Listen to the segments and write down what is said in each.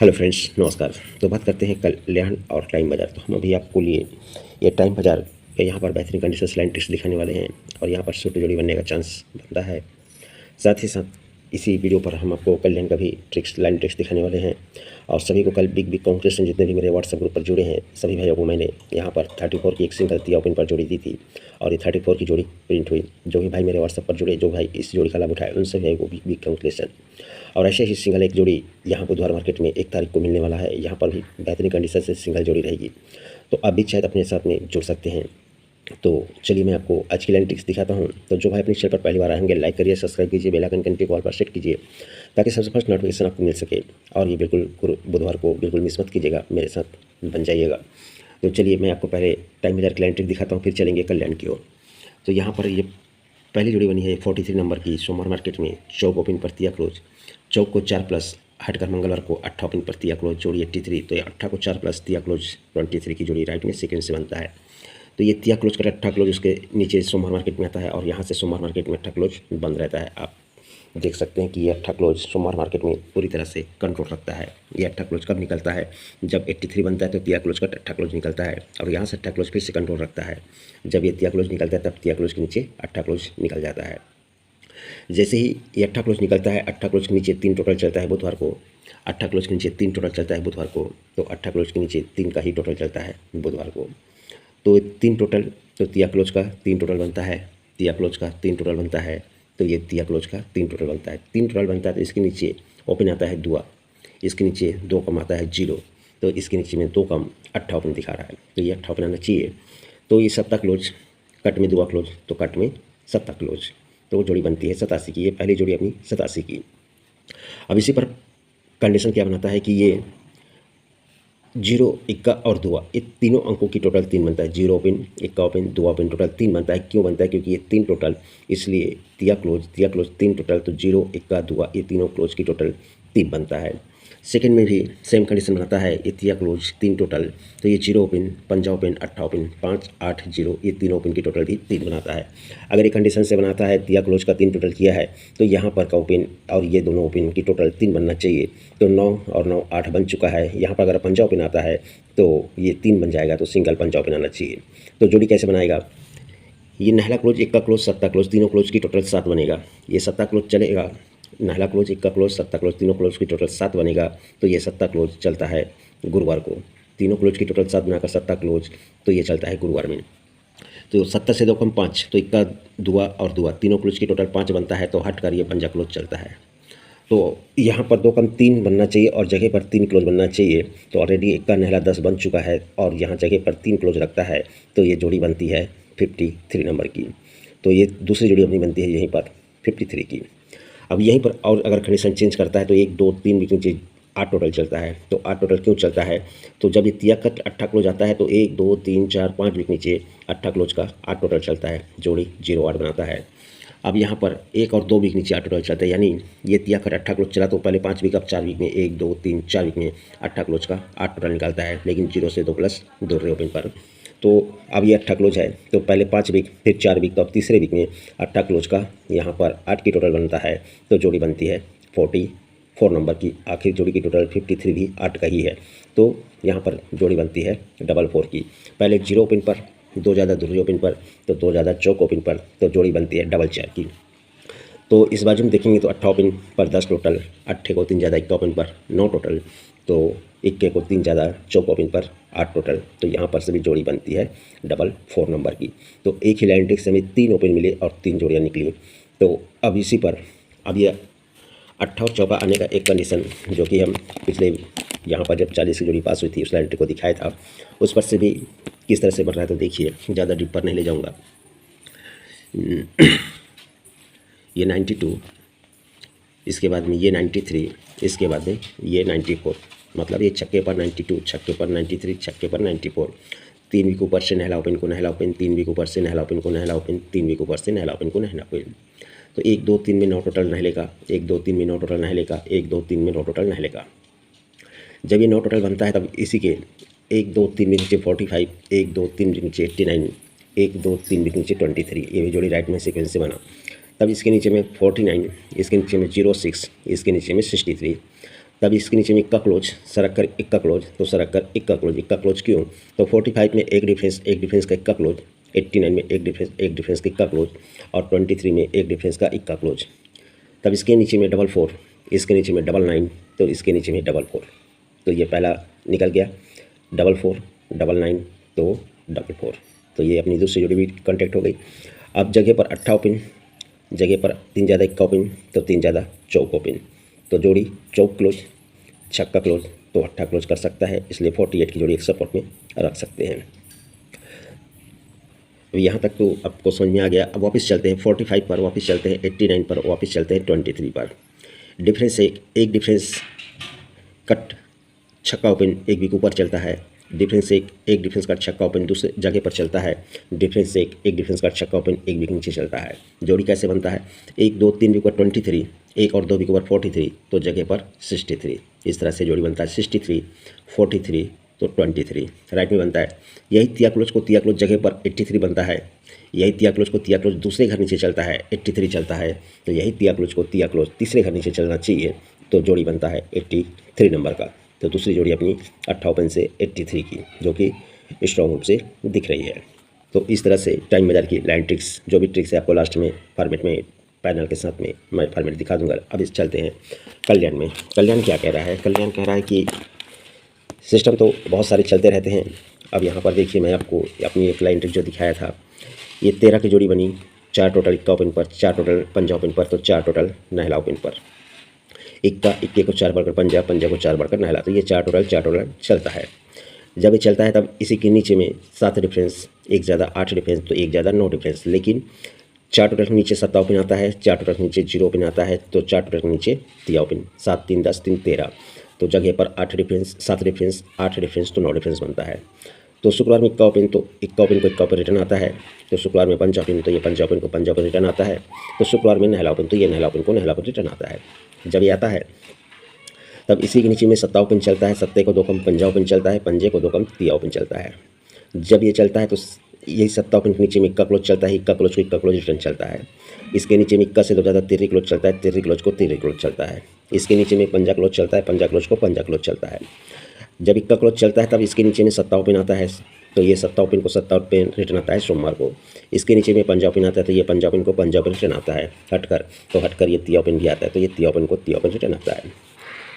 Hello friends, नमस्कार। तो बात करते हैं कल्याण और टाइम बाज़ार। तो हम अभी आपको लिए ये टाइम बाज़ार के यहाँ पर बेहतरीन कंडीशन लाइन ट्रिक्स दिखाने वाले हैं और यहाँ पर छोटी जोड़ी बनने का चांस बनता है। साथ ही साथ इसी वीडियो पर हम आपको कल्याण का भी लाइन ट्रिक्स दिखाने वाले हैं। और सभी को कल बिग कॉन्ग्रेशन जितने भी मेरे व्हाट्सएप ग्रुप पर जुड़े हैं सभी भाइयों को मैंने यहाँ पर 34 की एक सिंगल तिया ओपन पर जोड़ी दी थी और ये 34 की जोड़ी प्रिंट हुई। जो भी भाई मेरे व्हाट्सएप पर जुड़े, जो भाई इस जोड़ी का लाभ उठाए, उन सभी भाई को बिग कॉन्ग्रेशन। और ऐसे ही सिंगल एक जोड़ी यहाँ बुधवार मार्केट में 1 तारीख को मिलने वाला है। यहाँ पर भी बेहतरीन कंडीशन से सिंगल जोड़ी रहेगी, तो आप भी शायद अपने साथ में जुड़ सकते हैं। तो चलिए मैं आपको आज की लाइन ट्रिक्स दिखाता हूं। तो जो भाई अपने चैनल पर पहली बार आएंगे, लाइक करिए, सब्सक्राइब कीजिए, बेल आइकन घंटी को ऑल पर सेट कीजिए ताकि सबसे फर्स्ट नोटिफिकेशन आपको मिल सके। और ये बिल्कुल बुधवार को बिल्कुल मिस मत कीजिएगा, मेरे साथ बन जाइएगा। तो चलिए मैं आपको पहले टाइम बाजार की लाइन ट्रिक दिखाता हूँ, फिर चलेंगे कल्याण की ओर। तो यहाँ पर ये पहली जोड़ी बनी है 43 नंबर की सोमवार मार्केट में। चौक ओपन पर तिया क्लोज, चौक को 4+ हटकर मंगलवार को 8 ओपन पर तिया क्लोज, जोड़ी 83। तो ये 8 को 4+ तिया क्लोज 23 की जोड़ी राइट में सेकंड से बनता है। तो ये तिया क्लोज का 8 क्लोज उसके नीचे सोमवार मार्केट में आता है और यहाँ से सोमवार मार्केट में 8 क्लोज बंद रहता है। आप देख सकते हैं कि ये 8 क्लोज सोमवार मार्केट में पूरी तरह से कंट्रोल रखता है। ये 8 क्लोज कब निकलता है? जब 83 बनता है तो तिया क्लोज का 8 क्लोज निकलता है और यहाँ से 8 क्लोज फिर से कंट्रोल रखता है। जब ये तिया क्लोज निकलता है तब तिया क्लोज के नीचे 8 क्लोज निकल जाता है। जैसे ही ये 8 क्लोज निकलता है, 8 क्लोज के नीचे 3 टोटल चलता है बुधवार को। 8 क्लोज के नीचे 3 टोटल चलता है बुधवार को। तो 8 क्लोज के नीचे 3 का ही टोटल चलता है बुधवार को। तो 3 टोटल, तो तिया क्लोज का 3 टोटल बनता है, तिया क्लोज का 3 टोटल बनता है। तो ये तिया क्लोज का 3 टोटल बनता है। 3 टोटल बनता है तो इसके नीचे ओपन आता है दुआ, इसके नीचे 2 कम आता है 0। तो इसके नीचे में 2 कम 8 ओपन दिखा रहा है, तो ये 8 ओपन आना चाहिए। तो ये 7 क्लोज, कट में दुआ क्लोज, तो कट में 7 क्लोज, तो जोड़ी बनती है 87 की। ये पहली जोड़ी अपनी 87 की। अब इसी पर कंडीशन क्या बनाता है कि ये 0, इक्का और दुआ, ये तीनों अंकों की टोटल 3 बनता है। 0 ओपन, इक्का ओपन, दुआ ओपन, टोटल 3 बनता है। क्यों बनता है? क्योंकि ये 3 टोटल, इसलिए तिया क्लोज 3 टोटल, तो 0, इक्का, दुआ, ये तीनों क्लोज की टोटल 3 बनता है। सेकंड में भी सेम कंडीशन बनाता है। ये तिया क्लोज 3 टोटल, तो ये 0 ओपन, पंजा ओपन, 8 ओपन, 5, 8, 0, ये तीनों ओपन की टोटल भी 3 बनाता है। अगर ये कंडीशन से बनाता है, तिया क्लोज का 3 टोटल किया है, तो यहाँ पर का ओपन और ये दोनों ओपन की टोटल 3 बनना चाहिए। तो 9 और 9 8 बन चुका है। यहाँ पर अगर पंजा ओपन आता है तो ये 3 बन जाएगा, तो सिंगल पंजा ओपन आना चाहिए। तो जोड़ी कैसे बनाएगा? ये नहला क्लोज, इक्का क्लोज, 7 क्लोज, तीनों क्लोज की टोटल 7 बनेगा। ये 7 क्लोज चलेगा, नहला क्लोज, इक्का क्लोज, 7 क्लोज, तीनों क्लोज की टोटल 7 बनेगा। तो ये 7 क्लोज चलता है गुरुवार को। तीनों क्लोज की टोटल 7 बनाकर 7 क्लोज, तो ये चलता है गुरुवार में। तो 70 से 2 कम 5, तो इक्का, दुआ और दुआ, तीनों क्लोज की टोटल 5 बनता है, तो हट कर ये पंजा क्लोज चलता है। तो यहाँ पर 2 कम 3 बनना चाहिए और जगह पर 3 क्लोज बनना चाहिए। तो ऑलरेडी इक्का नहला 10 बन चुका है और यहाँ जगह पर 3 क्लोज रखता है, तो ये जोड़ी बनती है 53 नंबर की। तो ये दूसरी जोड़ी अपनी बनती है यहीं पर 53 की। अब यहीं पर और अगर कंडीशन चेंज करता है तो 1, 2, 3 भी नीचे 8 टोटल चलता है। तो 8 टोटल क्यों चलता है? तो जब ये तिया कट 8 क्लोज आता है तो 1, 2, 3, 4, 5 भी नीचे 8 क्लोज का 8 टोटल चलता है, जोड़ी 0, 8 बनाता है। अब यहाँ पर 1 और 2 वीक नीचे 8 टोटल चलता है, यानी ये तिया कट 8 क्लोज चला तो पहले 5 वीक, अब 4 वीक में 1, 2, 3, 4 वीक में 8 क्लोज का 8 टोटल निकालता है, लेकिन 0 से 2 प्लस 2 रे ओपन पर। तो अब ये 8 क्लोज है, तो पहले 5 वीक, फिर 4 वीक, तो अब तीसरे वीक में 8 क्लोज का यहाँ पर 8 की टोटल बनता है, तो जोड़ी बनती है 44 नंबर की। आखिर जोड़ी की टोटल 53 भी 8 का ही है, तो यहाँ पर जोड़ी बनती है 44 की। पहले 0 ओपन पर, 2 ज़्यादा दूसरी ओपन पर, तो 2 ज़्यादा चौक ओपन पर, तो जोड़ी बनती है 4 की। तो इस बाजू में देखेंगे तो 8 ओपन पर 10 टोटल, 8 को 3 ज़्यादा इक्का ओपन पर 9 टोटल, तो 21 को 3 ज़्यादा चौक ओपन पर 8 टोटल, तो यहाँ पर सभी जोड़ी बनती है 44 नंबर की। तो एक ही लाइन ट्रिक से हमें 3 ओपन मिले और 3 जोड़ियाँ निकली। तो अब इसी पर अब ये 8 और चौका आने का एक कंडीशन, जो कि हम पिछले यहाँ पर जब 40 की जोड़ी पास हुई थी उस लाइन ट्रिक को दिखाया था, उस पर से भी किस तरह से बन रहा है। तो देखिए, ज़्यादा डीप पर नहीं ले जाऊँगा। ये 92, इसके बाद में ये 93, इसके बाद में ये 94, मतलब ये छक्के पर 92, छक्के पर 93, छक्के पर 94। 3 वीक ऊपर से नहला ओपन को नहला ओपन, 3 वीक ऊपर से नहला ओपन को नहला ओपन, 3 वीक ऊपर से नहला ओपन को नहला ओपन। तो 1, 2, 3 में 9 टोटल नहले का, 1, 2, 3 में 9 टोटल नहले का, 1, 2, 3 में 9 टोटल नहले का। जब ये 9 टोटल बनता है तब इसी के 1, 2, 3 में नीचे 45, 1, 2, 3 नीचे 89, 1, 2, 3 नीचे 23, ये भी जोड़ी राइट में सीक्वेंस से बना। तब इसके नीचे में 49, इसके नीचे में 06, इसके नीचे में 63, तब इसके नीचे में इक्का क्लोज, सरक कर इक्का क्लोज, तो सरक कर इक्का क्लोज। इक्का क्लोज क्यों? तो 45 में एक डिफरेंस का इक्का क्लोज, 89 में एक डिफरेंस का इक्का क्लोज, और 23 में एक डिफरेंस का इक्का क्लोज। तब इसके नीचे में 44, इसके नीचे में 99, तो इसके नीचे में 44। तो ये पहला निकल गया 44, 99, तो 44। तो ये अपनी दूसरी जोड़ी भी कॉन्टैक्ट हो गई। अब जगह पर अट्ठा ओपन, जगह पर 3 ज़्यादा इक्का ओपन, तो 3 ज़्यादा चौक ओपन, तो जोड़ी चौक क्लोज, छक्का क्लोज, तो अट्ठा क्लोज कर सकता है, इसलिए 48 की जोड़ी एक सपोर्ट में रख सकते हैं। यहाँ तक तो आपको समझ में आ गया। अब वापस चलते हैं 45 पर, वापस चलते हैं 89 पर, वापस चलते हैं 23 पर। डिफरेंस एक डिफरेंस कट छक्का ओपन एक वीक ऊपर चलता है, डिफरेंस एक डिफरेंस का छक्का ओपन दूसरे जगह पर चलता है, डिफरेंस एक डिफरेंस का छक्का ओपन एक वीक नीचे चलता है। जोड़ी कैसे बनता है? 1 2 3 वीक पर 23, 1 और 2 वीक पर 43, तो जगह पर 63। इस तरह से जोड़ी बनता है 63, 43, तो 23 राइट में बनता है। यही तिया क्लोज को तिया क्लोज जगह पर 83 बनता है, यही तिया क्लोज को तिया क्लोज दूसरे घर नीचे चलता है 83 चलता है, तो यही तिया क्लोज को तिया क्लोज तीसरे घर नीचे चलना चाहिए, तो जोड़ी बनता है 83 नंबर का। तो दूसरी जोड़ी अपनी 8 ओपन से 83 की, जो कि स्ट्रॉन्ग रूप से दिख रही है। तो इस तरह से टाइम बाजार की लाइन ट्रिक्स, जो भी ट्रिक्स है आपको लास्ट में फॉर्मेट में पैनल के साथ में मैं फॉर्मेट दिखा दूंगा। अब इस चलते हैं कल्याण में। कल्याण क्या कह रहा है? कल्याण कह रहा है कि सिस्टम तो बहुत सारे चलते रहते हैं। अब यहाँ पर देखिए, मैं आपको अपनी एक लाइन ट्रिक जो दिखाया था, ये 13 की जोड़ी बनी, 4 टोटल इक्का ओपन पर, 4 टोटल पंजा ओपन पर, तो 4 टोटल नहला ओपन पर, इक्के को 4 बढ़कर पंजा, पंजा को 4 बढ़कर नहला, तो ये 4 टोटल चलता है। जब ये चलता है तब इसी के नीचे में 7 डिफरेंस, एक ज़्यादा 8 डिफरेंस, तो एक ज़्यादा 9 डिफरेंस। लेकिन 4 टोटल के नीचे 7 ओपन आता है, 4 टोटल के नीचे 0 ओपन आता है, तो 4 टोटल के नीचे 3 ओपन, 7 3 10 3 13, तो जगह पर 8 डिफरेंस, 7 डिफरेंस, 8 डिफरेंस, तो 9 डिफरेंस बनता है। तो शुक्रवार में इक्का ओपन, तो इक्का ओपन को इक्का ओपन रिटर्न आता है, तो शुक्रवार में पंजा ओपन, तो ये पंजा ओपन को पंजा ओपन रिटर्न आता है, तो शुक्रवार में नहला ओपन, तो ये नहला ओपन को नहला ओपन रिटर्न आता है। जब ये आता है तब इसी के नीचे में सत्ता ओपन चलता है, सत्ते को 2 कम पंजा ओपन चलता है, पंजे को 2 कम तिया ओपन चलता है। जब ये चलता है तो यही सत्ता ओपन के नीचे में इक्का क्लोज चलता है, इक्का क्लोज को इक्का क्लोज रिटर्न चलता है। इसके नीचे में इक्का से 2 ज़्यादा तिर्री क्लोज चलता है, तिर्री क्लोज को तिर्री क्लोज चलता है। इसके नीचे में पंजा क्लोज चलता है, पंजा क्लोज को पंजा क्लोज चलता है। जब इक्का क्लोज चलता है तब इसके नीचे में सत्ता ओपन आता है, तो ये सत्ता ओपन को सत्ता ओपन रिटर्न आता है सोमवार को। इसके नीचे में पंजा ओपन आता है, तो ये पंजा ओपन को पंजा ओपन रिटर्न आता है हटकर, तो हटकर ये तिया ओपन भी आता है, तो ये तिया ओपन को तिया ओपन रिटर्न आता है।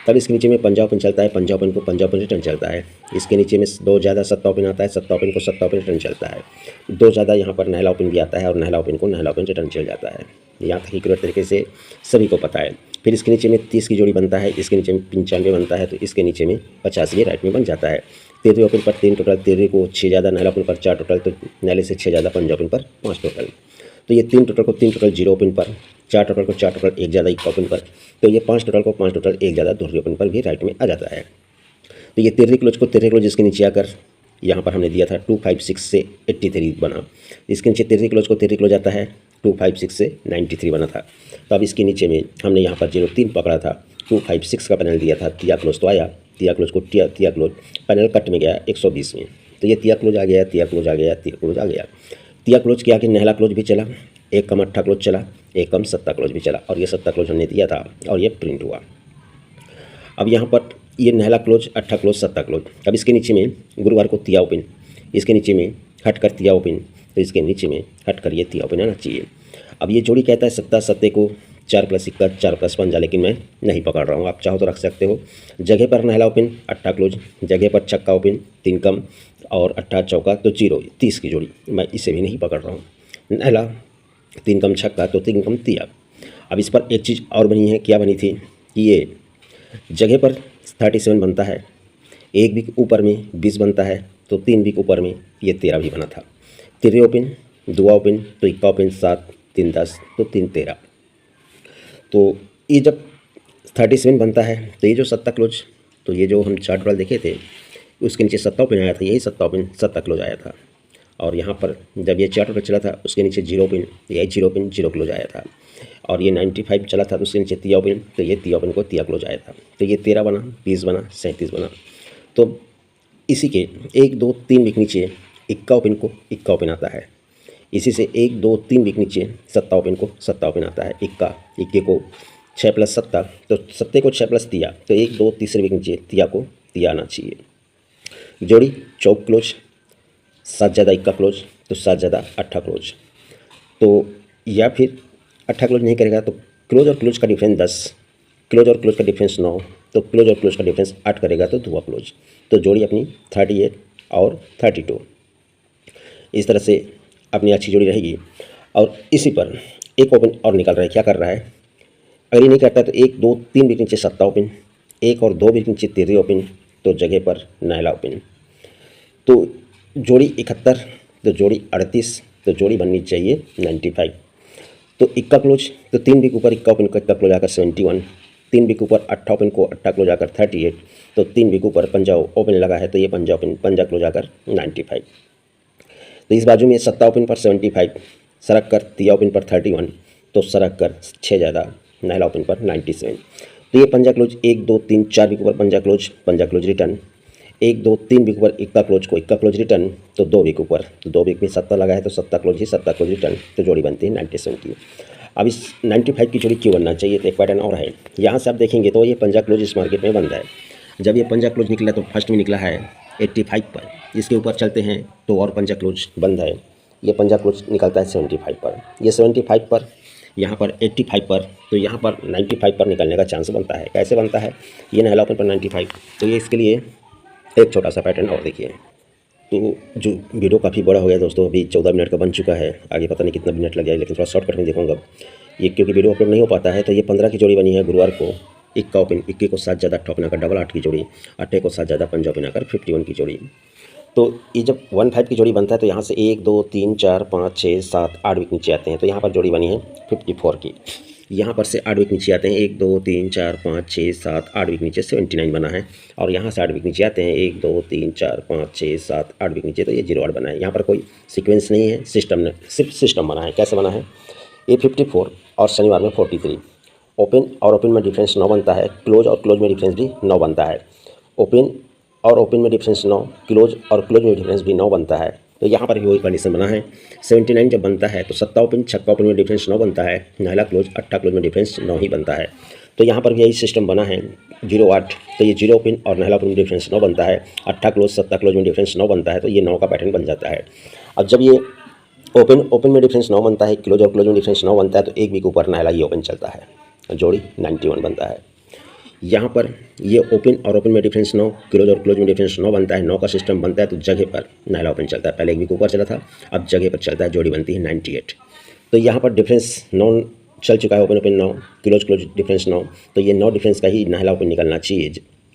तब इसके नीचे में पंजा ओपन चलता है, पंजा ओपन को पंजा ओपन रिटर्न चलता है। इसके नीचे में 2 ज़्यादा सत्ता ओपन आता है, सत्ता ओपन को सत्ता ओपन रिटर्न चलता है। 2 ज़्यादा यहाँ पर नहला ओपन भी आता है, और नहला ओपन को नहला ओपन रिटर्न चल जाता है। यहाँ तक एक्यूरेट तरीके से सभी को पता है। फिर इसके नीचे में 30 की जोड़ी बनता है, इसके नीचे में 95 बनता है, तो इसके नीचे में 85 ये राइट में बन जाता है। 13 ओपन पर 3 टोटल, 13 को 6 ज़्यादा नहला ओपन पर 4 टोटल, तो नहले से 6 ज़्यादा पंजा ओपन पर 5 टोटल, तो ये 3 टोटल को 3 टोटल 0 ओपन पर, 4 टोटल को 4 टोटल 1 ज़्यादा इक्का ओपन पर, तो ये 5 टोटल को 5 टोटल 1 ज़्यादा दोहरी ओपन पर भी राइट में आ जाता है। तो ये 13 क्लोज को 13 क्लोज इसके नीचे आकर यहाँ पर हमने दिया था 256 से 83 बना, इसके नीचे 13 क्लोज को 13 क्लोज आता है 256 से 93 बना था। तो अब इसके नीचे में हमने यहाँ पर 03 पकड़ा था, 256 का पैनल दिया था, तिया क्लोज तो आया, तिया क्लोज को तिया क्लोज पैनल कट में गया 120 में, तो ये तिया क्लोज आ गया, तिया क्लोज आ गया, तिया क्लोज आ गया। तिया क्लोज के आगे नहला क्लोज भी चला, 1 कम अट्ठा क्लोज चला, 1 कम सत्ता क्लोज भी चला, और ये सत्ता क्लोज हमने दिया था और ये प्रिंट हुआ। अब यहाँ पर ये नहला क्लोज, अट्ठा क्लोज, सत्ता क्लोज। अब इसके नीचे में गुरुवार को तिया ओपन, इसके नीचे में हट कर तिया ओपन, तो इसके नीचे में हट कर ये तिया ओपन आना चाहिए। अब ये जोड़ी कहता है सत्ता सत्ते को 4 प्लस इक्का 4 प्लस पंजा, लेकिन मैं नहीं पकड़ रहा हूँ, आप चाहो तो रख सकते हो। जगह पर नहला ओपन, अट्ठा क्लोज, जगह पर छक्का ओपन, 3 कम और अट्ठा चौका, तो 0, 30 की जोड़ी, मैं इसे भी नहीं पकड़ रहा हूँ। नहला 3 कम छक्का, तो 3 कम तिया। अब इस पर एक चीज़ और बनी है, क्या बनी थी कि ये जगह पर 37 बनता है, एक वीक ऊपर में 20 बनता है, तो 3 वीक ऊपर में ये 13 भी बना था। 13 ओपन, 2 ओपन, तो इक्का ओपन, 7 3 10, तो 3 13। तो ये जब 37 बनता है, तो ये जो सत्ता क्लोज, तो ये जो हम चार्ट वाल देखे थे उसके नीचे सत्ता ओपन आया था, यही सत्ता ओपन सत्ता क्लोज आया था। और यहाँ पर जब ये चार्ट पर चला था उसके नीचे 0 ओपन, यही 0 ओपन 0 क्लोज आया था। और ये 95 चला था तो उसके नीचे तिया ओपन, तो ये तिया ओपन को तिया क्लोज आया था। तो ये 13 बना, 20 बना, 37 बना। तो इसी के 1 2 3 वीक नीचे इक्का ओपन को इक्का ओपन आता है, इसी से 1 2 3 वीक नीचे सत्ता ओपन को सत्ता ओपन आता है। इक्का, इक्के को 6 + 7, तो 7 को 6 + तिया, तो 1 2 तीसरे भी नीचे तिया को तिया आना चाहिए। जोड़ी चौक क्लोज, 7 ज़्यादा इक्का क्लोज, तो 7 ज़्यादा 8 क्लोज। तो या फिर 8 क्लोज नहीं करेगा तो क्लोज और क्लोज का डिफरेंस 10, क्लोज और क्लोज का डिफरेंस 9, तो क्लोज और क्लोज का डिफरेंस 8 करेगा तो दुआ क्लोज। तो जोड़ी अपनी 38 और 32 इस तरह से अपनी अच्छी जोड़ी रहेगी। और इसी पर एक ओपन और निकल रहा है, क्या कर रहा है, अगर ये नहीं करता है तो 1 2 3 विकेट नीचे 7 ओपन, 1 और 2 विकेट नीचे 13 ओपन, तो जगह पर नायला ओपन। तो जोड़ी 71, तो जोड़ी 38, तो जोड़ी बननी चाहिए 95। तो इक्का क्लोज, तो 3 विकेट ऊपर इक्का ओपन को इक्का क्लोज आकर 71, 3 विकेट ऊपर 8 ओपन को 8 क्लोज आकर 38, तो 3 विकेट ऊपर पंजा ओपन लगा है तो ये पंजा ओपन पंजा क्लोज आकर 95। तो इस बाजू में 7 ओपन पर 75, सरक कर तिया ओपन पर 31, तो सरक कर 6 ज़्यादा नायला ओपन पर 97। तो ये पंजा क्लोज 1 2 3 4 विकेट ऊपर पंजा क्लोज रिटर्न, 1 2 3 विकेट ऊपर इक्का क्लोज को इक्का क्लोज रिटर्न, तो 2 विकेट ऊपर 2 विकेट में 7 लगा है तो 7 क्लोज ही 7 क्लोज रिटर्न, तो जोड़ी बनती है 97 की। अब इस 95 की जोड़ी क्यों बनना चाहिए, तो एक पैटर्न और है। यहाँ से आप देखेंगे तो ये पंजा क्लोज इस मार्केट में बन रहा है। जब ये पंजा क्लोज निकला तो फर्स्ट में निकला है 85 पर, इसके ऊपर चलते हैं तो और पंजा क्लोज बंद है, ये पंजा क्लोज निकलता है 75 पर, ये 75 पर, यहाँ पर 85 पर, तो यहाँ पर 95 पर निकलने का चांस बनता है। कैसे बनता है, ये नायला ओपन पर 95, तो ये इसके लिए एक छोटा सा पैटर्न और देखिए। तो जो वीडियो काफ़ी बड़ा हो गया दोस्तों, अभी 14 मिनट का बन चुका है, आगे पता नहीं कितना मिनट लग जाए, लेकिन थोड़ा शॉर्टकट में देखूँगा ये, क्योंकि वीडियो अपलोड नहीं हो पाता है। तो ये 15 की जोड़ी बनी है गुरुवार को, इक्का ओपन, इक्के को 7 ज़्यादा 8 ओपन आकर डबल 8 की जोड़ी, 8 को 7 ज़्यादा पंजा ओपन आकर 51 की जोड़ी। तो ये जब 15 की जोड़ी बनता है तो यहाँ से 1 2 3 4 5 6 7 8 विकेट नीचे आते हैं, तो यहाँ पर जोड़ी बनी है 54 की। यहाँ पर से 8 विकेट नीचे आते हैं, 1 2 3 4 5 6 7 8 विकेट नीचे 79 बना है। और यहाँ से 8 विकेट नीचे आते हैं, 1 2 3 4 5 6 7 8 विकेट नीचे, तो ये 0 8 बना है। यहाँ पर कोई सीक्वेंस नहीं है, सिस्टम ने सिर्फ सिस्टम बना है। कैसे बना है, ये 54 और शनिवार में 43, ओपन और ओपन में डिफरेंस 9 बनता है, क्लोज और क्लोज में डिफरेंस भी 9 बनता है, ओपन और ओपन में डिफरेंस 9, क्लोज और क्लोज में डिफरेंस भी 9 बनता है। तो यहाँ पर भी वही कंडीशन बना है। 79 जब बनता है तो 7 ओपन 6 ओपन में डिफरेंस 9 बनता है, नायला क्लोज 8 क्लोज में डिफरेंस 9 ही बनता है। तो यहाँ पर भी यही सिस्टम बना है 0 8, तो ये 0 ओपन और नायला ओपन में डिफरेंस 9 बनता है, 8 क्लोज 7 क्लोज में डिफरेंस 9 बनता है, तो ये 9 का पैटर्न बन जाता है। अब जब ये ओपन में डिफरेंस 9 बनता है, क्लोज और क्लोज में डिफरेंस 9 बनता है, तो एक वीक ऊपर नायला ये ओपन चलता है, जोड़ी 91 बनता है। यहाँ पर ये ओपन और ओपन में डिफरेंस 9, क्लोज और क्लोज में डिफरेंस 9 बनता है, 9 का सिस्टम बनता है, तो जगह पर नायला ओपन चलता है। पहले एक वीक ऊपर चला था, अब जगह पर चलता है, जोड़ी बनती है 98। तो यहाँ पर डिफरेंस 9 चल चुका है, ओपन 9, क्लोज डिफरेंस 9, तो ये 9 डिफरेंस का ही नायला ओपन निकलना चाहिए।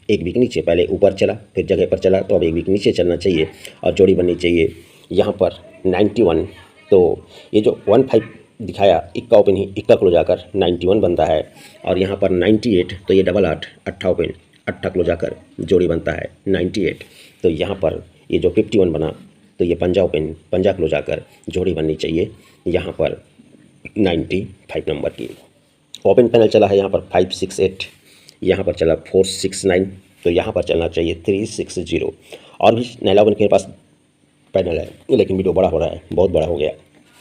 एक वीक नीचे, पहले ऊपर चला फिर जगह पर चला, तो अब एक वीक नीचे चलना चाहिए और जोड़ी बननी चाहिए यहाँ पर 91। तो ये जो 15 दिखाया इक्का ओपन ही इक्का क्लोज आकर 91 बनता है, और यहाँ पर 98, तो ये डबल 8 8 ओपन 8 क्लोज आकर जोड़ी बनता है 98। तो यहाँ पर ये जो 51 बना, तो ये पंजा ओपन पंजा क्लोज आकर जोड़ी बननी चाहिए यहाँ पर 95 नंबर की। ओपन पैनल चला है यहाँ पर 568, यहाँ पर चला 469, तो यहाँ पर चलना चाहिए 360। और भी नायला ओपन के पास पैनल है, लेकिन वीडियो बड़ा हो रहा है, बहुत बड़ा हो गया।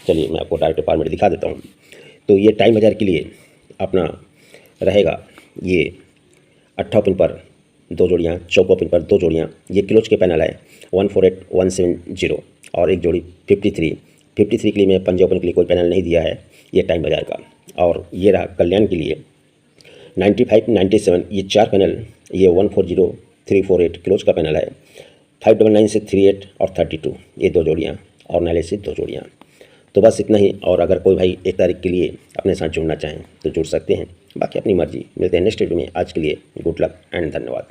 चलिए मैं आपको डायरेक्ट फॉर्मेट दिखा देता हूँ। तो ये टाइम बाजार के लिए अपना रहेगा, ये 8 ओपन पर 2 जोड़ियाँ, 4 ओपन पर 2 जोड़ियाँ, ये क्लोज के पैनल है 148 170, और एक जोड़ी 53 के लिए मैं पंजा ओपन के लिए कोई पैनल नहीं दिया है, ये टाइम बाजार का। और ये रहा कल्याण के लिए 95 97, ये 4 पैनल, ये 140 348 क्लोज का पैनल है, 599 से 38 और 32, ये 2 जोड़ियाँ, और नायले से 2 जोड़ियाँ। तो बस इतना ही। और अगर कोई भाई 1 तारीख के लिए अपने साथ जुड़ना चाहें तो जुड़ सकते हैं, बाकी अपनी मर्जी। मिलते हैं नेक्स्ट वीडियो में। आज के लिए गुड लक एंड धन्यवाद।